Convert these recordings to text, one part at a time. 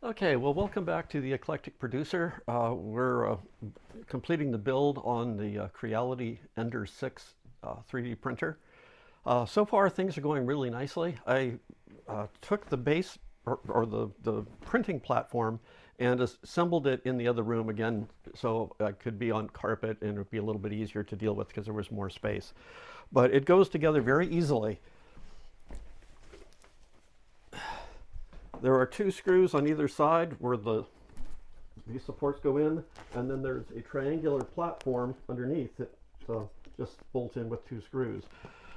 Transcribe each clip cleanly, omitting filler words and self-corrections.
Okay, well, welcome back to the Eclectic Producer. We're completing the build on the Creality Ender 6 3D printer. So far, things are going really nicely. I took the base or the printing platform and assembled it in the other room again, so it could be on carpet and it would be a little bit easier to deal with because there was more space. But it goes together very easily. There are two screws on either side where these supports go in, and then there's a triangular platform underneath it, so just bolt in with two screws.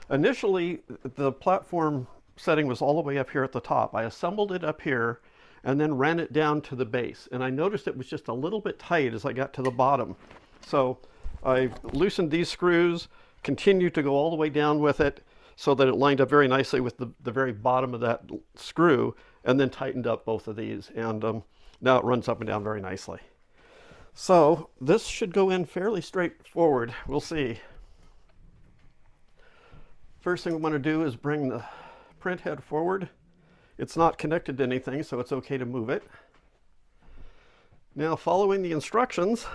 Initially, the platform setting was all the way up here at the top. I assembled it up here and then ran it down to the base, and I noticed it was just a little bit tight as I got to the bottom. So I loosened these screws, continued to go all the way down with it so that it lined up very nicely with the very bottom of that screw, and then tightened up both of these, and now it runs up and down very nicely. So this should go in fairly straightforward. We'll see. First thing we want to do is bring the print head forward. It's not connected to anything, so it's okay to move it. Now, following the instructions,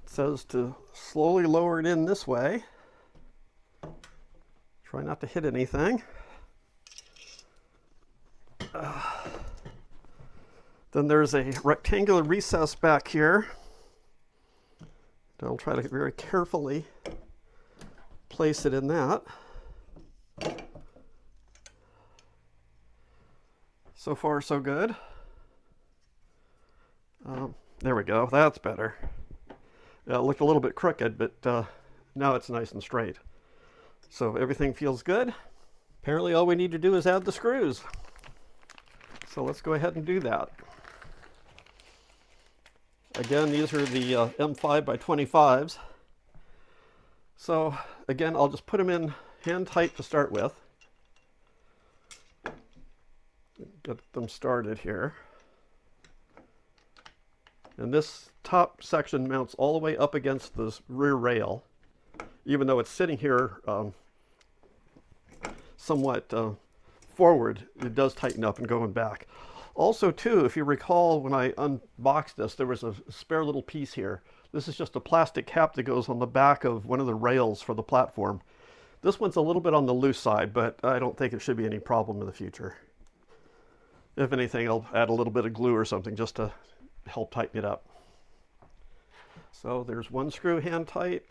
it says to slowly lower it in this way. Try not to hit anything. Then there's a rectangular recess back here. I'll try to very carefully place it in that. So far, so good. There we go. That's better. It looked a little bit crooked, but now it's nice and straight. So everything feels good. Apparently all we need to do is add the screws. So let's go ahead and do that. Again, these are the M5 by 25s. So again, I'll just put them in hand tight to start with. Get them started here. And this top section mounts all the way up against this rear rail, even though it's sitting here somewhat forward, it does tighten up and going back. Also too, if you recall when I unboxed this, there was a spare little piece here. This is just a plastic cap that goes on the back of one of the rails for the platform. This one's a little bit on the loose side, but I don't think it should be any problem in the future. If anything, I'll add a little bit of glue or something just to help tighten it up. So there's one screw hand tight.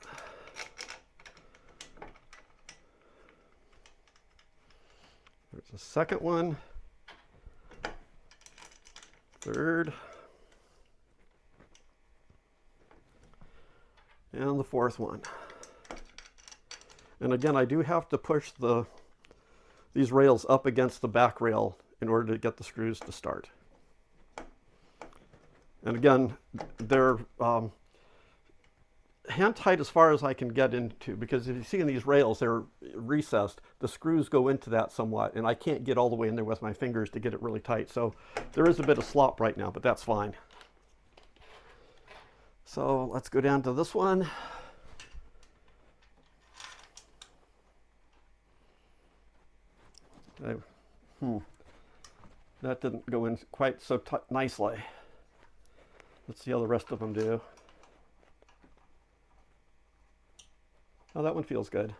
There's a second one, third, and the fourth one. And again, I do have to push these rails up against the back rail in order to get the screws to start. And again, they're hand tight as far as I can get into, because if you see in these rails, they're recessed. The screws go into that somewhat, and I can't get all the way in there with my fingers to get it really tight. So there is a bit of slop right now, but that's fine. So let's go down to this one. That didn't go in quite so nicely. Let's see how the rest of them do. Oh, that one feels good.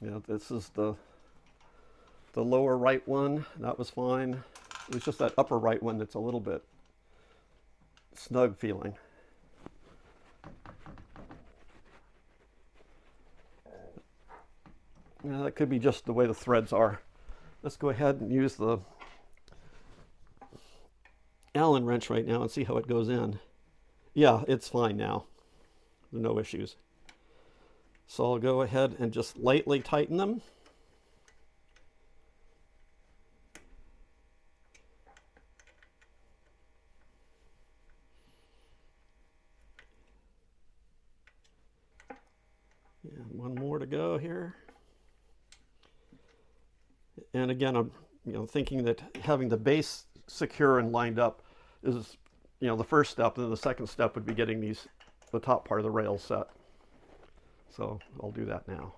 Yeah, this is the lower right one. That was fine. It was just that upper right one that's a little bit snug feeling. Yeah, that could be just the way the threads are. Let's go ahead and use the Allen wrench right now and see how it goes in. Yeah, it's fine now. No issues. So I'll go ahead and just lightly tighten them. And one more to go here. And again, I'm thinking that having the base secure and lined up is the first step, and then the second step would be getting the top part of the rail set. So I'll do that now.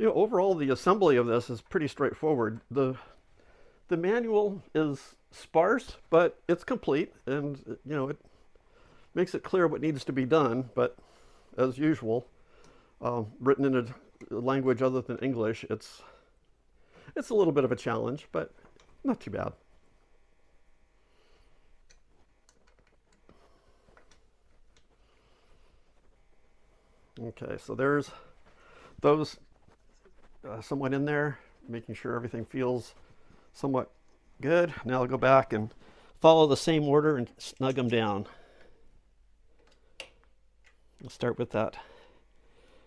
Overall the assembly of this is pretty straightforward. The manual is sparse, but it's complete, and it makes it clear what needs to be done. But as usual, written in a language other than English, it's a little bit of a challenge, but not too bad. Okay, so there's those somewhat in there, making sure everything feels somewhat good. Now I'll go back and follow the same order and snug them down. I'll start with that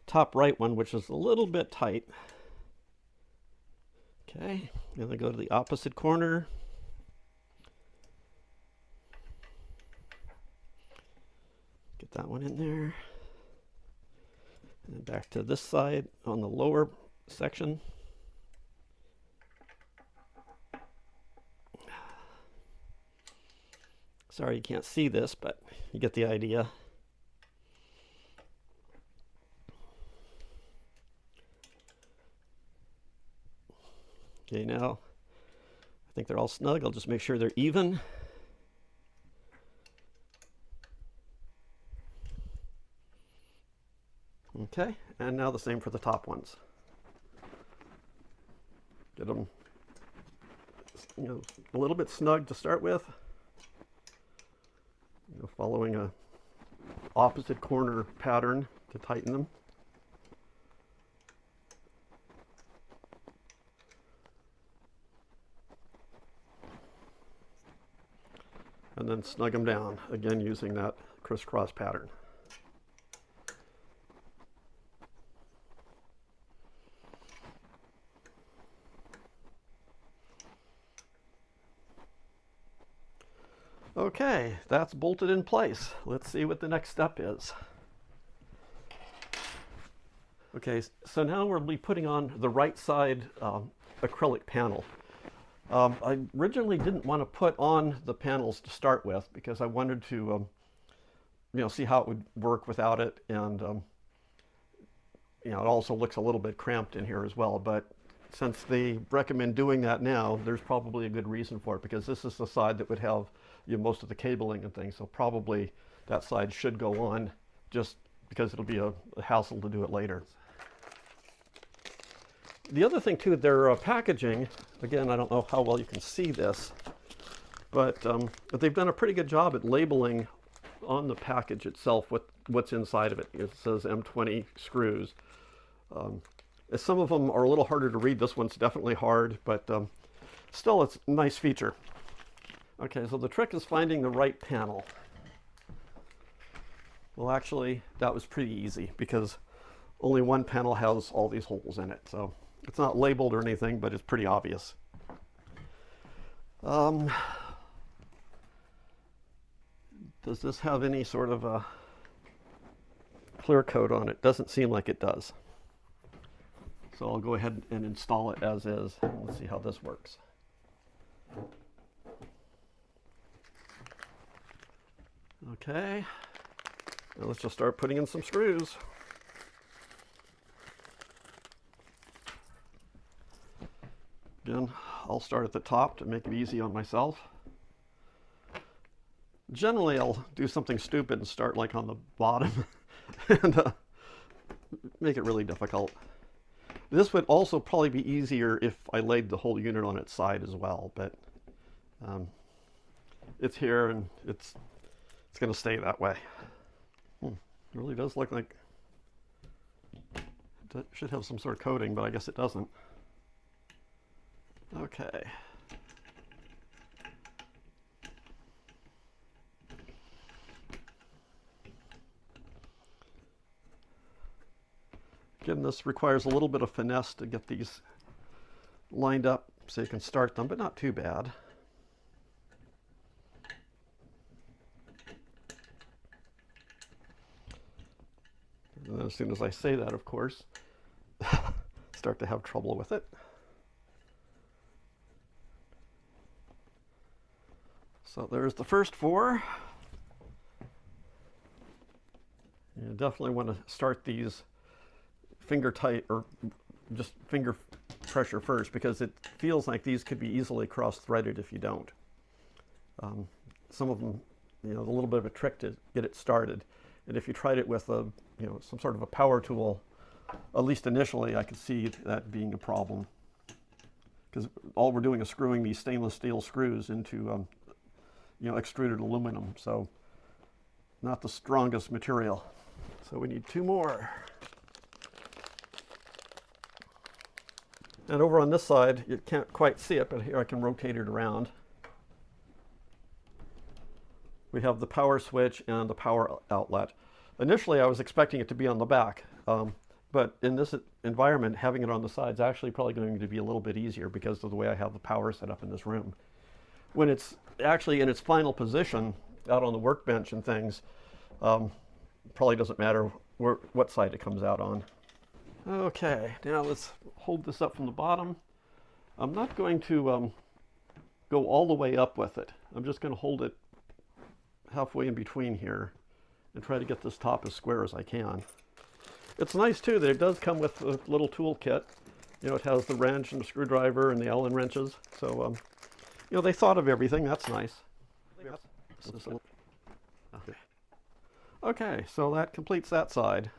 top right one, which is a little bit tight. Okay, and then go to the opposite corner. Get that one in there. And then back to this side on the lower section. Sorry you can't see this, but you get the idea. Okay, now I think they're all snug. I'll just make sure they're even. Okay, and now the same for the top ones. Get them a little bit snug to start with. Following a opposite corner pattern to tighten them. And then snug them down, again using that crisscross pattern. Okay, that's bolted in place. Let's see what the next step is. Okay, so now we'll be putting on the right side acrylic panel. I originally didn't want to put on the panels to start with because I wanted to see how it would work without it, and it also looks a little bit cramped in here as well. But since they recommend doing that now, there's probably a good reason for it, because this is the side that would have most of the cabling and things, so probably that side should go on, just because it'll be a hassle to do it later. The other thing too, their packaging, again, I don't know how well you can see this, but they've done a pretty good job at labeling on the package itself what's inside of it. It says M20 screws. Some of them are a little harder to read. This one's definitely hard, but still it's a nice feature. Okay, so the trick is finding the right panel. Well, actually, that was pretty easy because only one panel has all these holes in it. So it's not labeled or anything, but it's pretty obvious. Does this have any sort of a clear coat on it? Doesn't seem like it does. So I'll go ahead and install it as is. Let's see how this works. Okay, now let's just start putting in some screws. Again, I'll start at the top to make it easy on myself. Generally, I'll do something stupid and start like on the bottom and make it really difficult. This would also probably be easier if I laid the whole unit on its side as well, but it's here and it's going to stay that way. It really does look like it should have some sort of coating, but I guess it doesn't. Okay. Again, this requires a little bit of finesse to get these lined up so you can start them, but not too bad. And then as soon as I say that, of course, start to have trouble with it. So there's the first four. You definitely want to start these finger tight or just finger pressure first, because it feels like these could be easily cross-threaded if you don't. Some of them, a little bit of a trick to get it started. And if you tried it with some sort of a power tool, at least initially, I could see that being a problem. Because all we're doing is screwing these stainless steel screws into, extruded aluminum. So not the strongest material. So we need 2 more. And over on this side, you can't quite see it, but here I can rotate it around. We have the power switch and the power outlet. Initially, I was expecting it to be on the back, but in this environment, having it on the side is actually probably going to be a little bit easier because of the way I have the power set up in this room. When it's actually in its final position out on the workbench and things, probably doesn't matter what side it comes out on. Okay, now let's hold this up from the bottom. I'm not going to go all the way up with it. I'm just going to hold it halfway in between here and try to get this top as square as I can. It's nice too that it does come with a little tool kit. It has the wrench and the screwdriver and the Allen wrenches. So, they thought of everything. That's nice. Okay, so that completes that side.